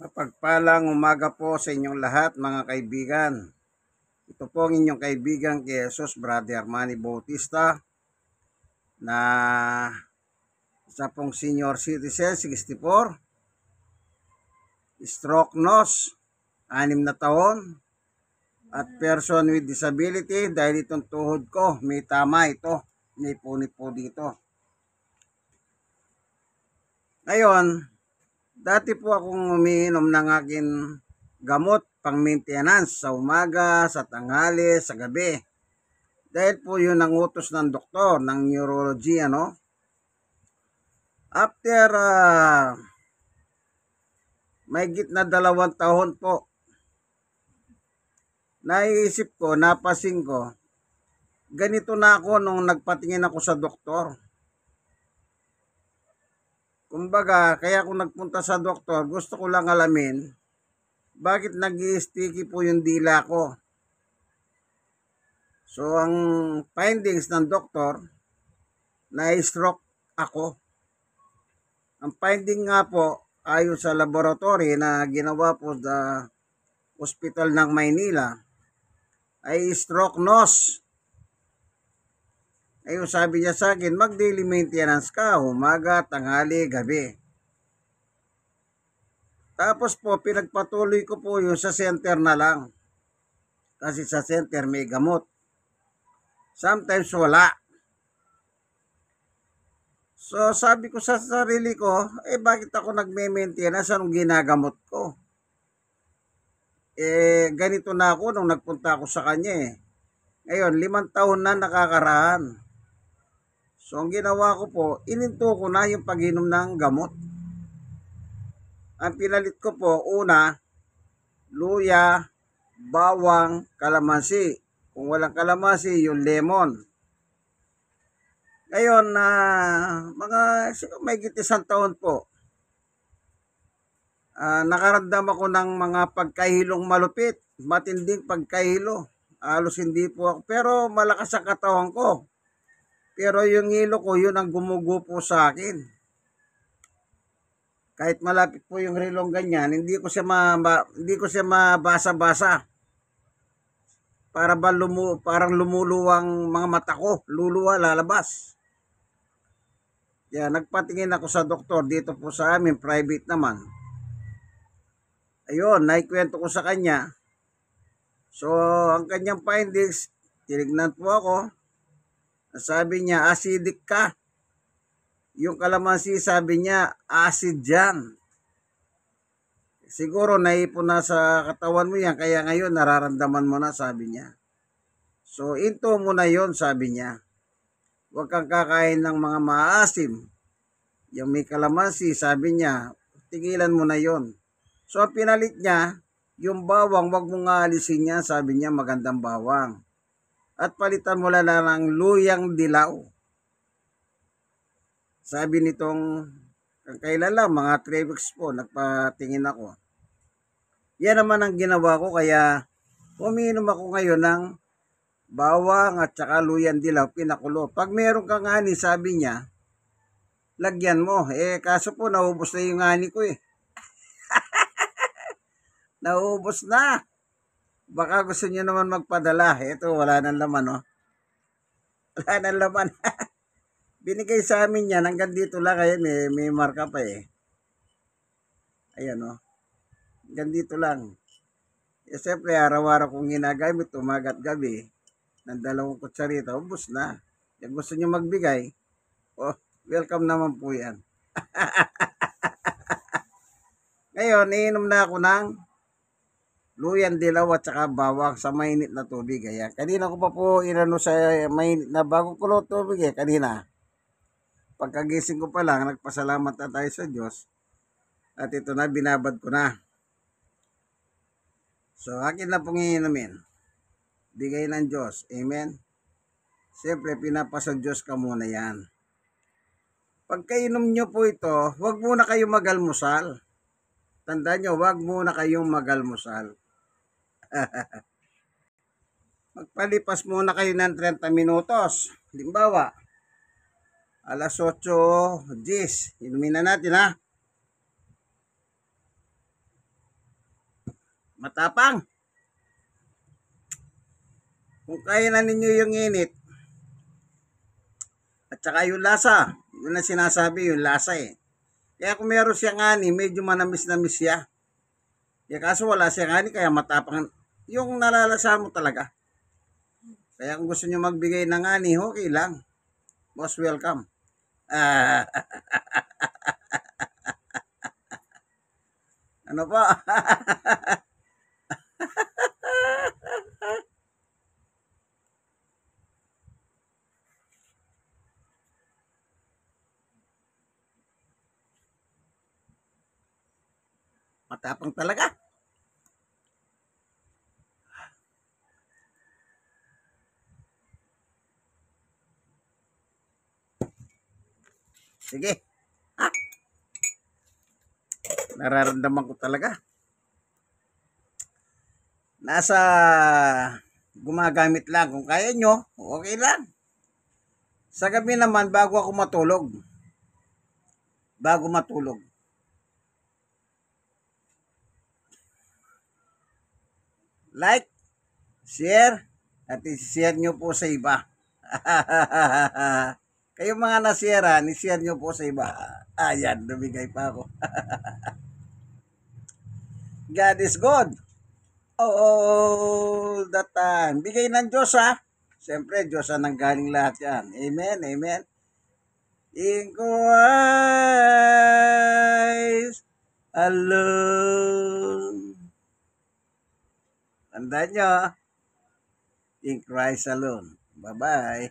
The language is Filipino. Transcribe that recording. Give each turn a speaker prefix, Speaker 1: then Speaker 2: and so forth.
Speaker 1: Mapagpalang umaga po sa inyong lahat mga kaibigan. Ito po ang inyong kaibigan kay Jesus, Brother Manny Bautista, na isa pong senior citizen, 64, stroke nose, 6 na taon, at person with disability dahil itong tuhod ko, may tama ito, may punit po dito. Ngayon, dati po akong umiinom ng aking gamot pang maintenance sa umaga, sa tanghali, sa gabi. Dahil po yun ang utos ng doktor, ng neurology, After mahigit na 2 taon po, naisip ko, napasin ko, ganito na ako nung nagpatingin ako sa doktor. Kumbaga, kaya ako nagpunta sa doktor, gusto ko lang alamin, bakit nag-i-sticky po yung dila ko. So, ang findings ng doktor, na-stroke ako. Ang finding nga po, ayon sa laboratory na ginawa po sa Hospital ng Maynila, ay stroke nose. Ayun, sabi niya sa akin, mag-daily maintenance ka, umaga, tanghali, gabi. Tapos po, pinagpatuloy ko po yun sa center na lang. Kasi sa center may gamot. Sometimes wala. So, sabi ko sa sarili ko, bakit ako nagme-maintenance? Anong ginagamot ko? Ganito na ako nung nagpunta ako sa kanya Ngayon, 5 taon na nakakaraan. So, ang ginawa ko po, ininto ko na yung pag-inom ng gamot. Ang pinalit ko po, una, luya, bawang, kalamansi. Kung walang kalamansi, yung lemon. Ngayon, may 1 taon po, nakaramdam ako ng mga pagkahilong malupit, matinding pagkahilo. Halos hindi po ako, pero malakas ang katawan ko. Pero yung hilo ko, yun ang gumugupo sa akin. Kahit malapit po yung relong ganyan, hindi ko siya mabasa-basa. Parang lumuluwang mga mata ko, luluwa, lalabas. Kaya nagpatingin ako sa doktor dito po sa amin, private naman. Ayun, naikwento ko sa kanya. So, ang kanyang findings, tinignan po ako. Sabi niya, acidic ka. Yung kalamansi, sabi niya, acid yan. Siguro naipon na sa katawan mo yan, kaya ngayon nararamdaman mo na, sabi niya. So, into mo na yon, sabi niya. Huwag kang kakain ng mga maasim. Yung may kalamansi, sabi niya, tigilan mo na yon. So, pinalit niya, yung bawang, wag mong aalisin niya, sabi niya, magandang bawang. At palitan mo lang ng luyang dilaw. Sabi nitong, kailan lang, mga 3 weeks po, nagpatingin ako. Yan naman ang ginawa ko, kaya umiinom ako ngayon ng bawang at saka luyang dilaw, pinakulo. Pag meron kang ani, sabi niya, lagyan mo. Kaso po, naubos na yung ani ko Naubos na. Baka gusto niyo naman magpadala. Ito, wala nang laman, Wala nang laman. Binigay sa amin yan, hanggang dito lang kayo, may marka pa Ayan, hanggang dito lang. Siyempre, araw-araw kong ginagamit, umaga at gabi, ng 2 kutsarita, ubos na. Kung gusto niyo magbigay, welcome naman po yan. Ngayon, iinom na ako ng luyan dilaw at saka bawang sa mainit na tubig. Ayan. Kanina ko pa po inano sa mainit na bago kulo tubig kanina. Pagkagising ko pa lang, nagpasalamat na tayo sa Diyos. At ito na, binabad ko na. So, akin na pong iinumin. Bigay ng Diyos. Amen? Siyempre, pinapasa Diyos ka muna yan. Pagkainom nyo po ito, huwag muna kayong magalmusal. Tandaan nyo, huwag muna kayong magalmusal. Magpalipas muna kayo ng 30 minutos. Halimbawa, alas 8:10. Inumin na natin Matapang. Kung kaya na ninyo yung init, at saka yung lasa, yun ang sinasabi, yung lasa eh. Kaya kung meron siyang ani, medyo manamis-namis siya. Kaya kaso wala siyang ani, kaya matapang. Yung nalalasa mo talaga. Kaya kung gusto nyo magbigay ng ani, okay lang. Most welcome. Ano po? Matapang talaga. Sige. Nararamdaman ko talaga. Nasa gumagamit lang. Kung kaya nyo, okay lang. Sa gabi naman, bago ako matulog. Like, share, at i-share nyo po sa iba. Kayong mga nasyaran, i-share nyo po sa iba. Ayan, lumigay pa ako. God is good. All the time. Bigay ng Diyos ha. Siyempre, Diyos ang nanggaling lahat yan. Amen, amen. In Christ alone. Tandaan nyo, in Christ alone. Bye-bye.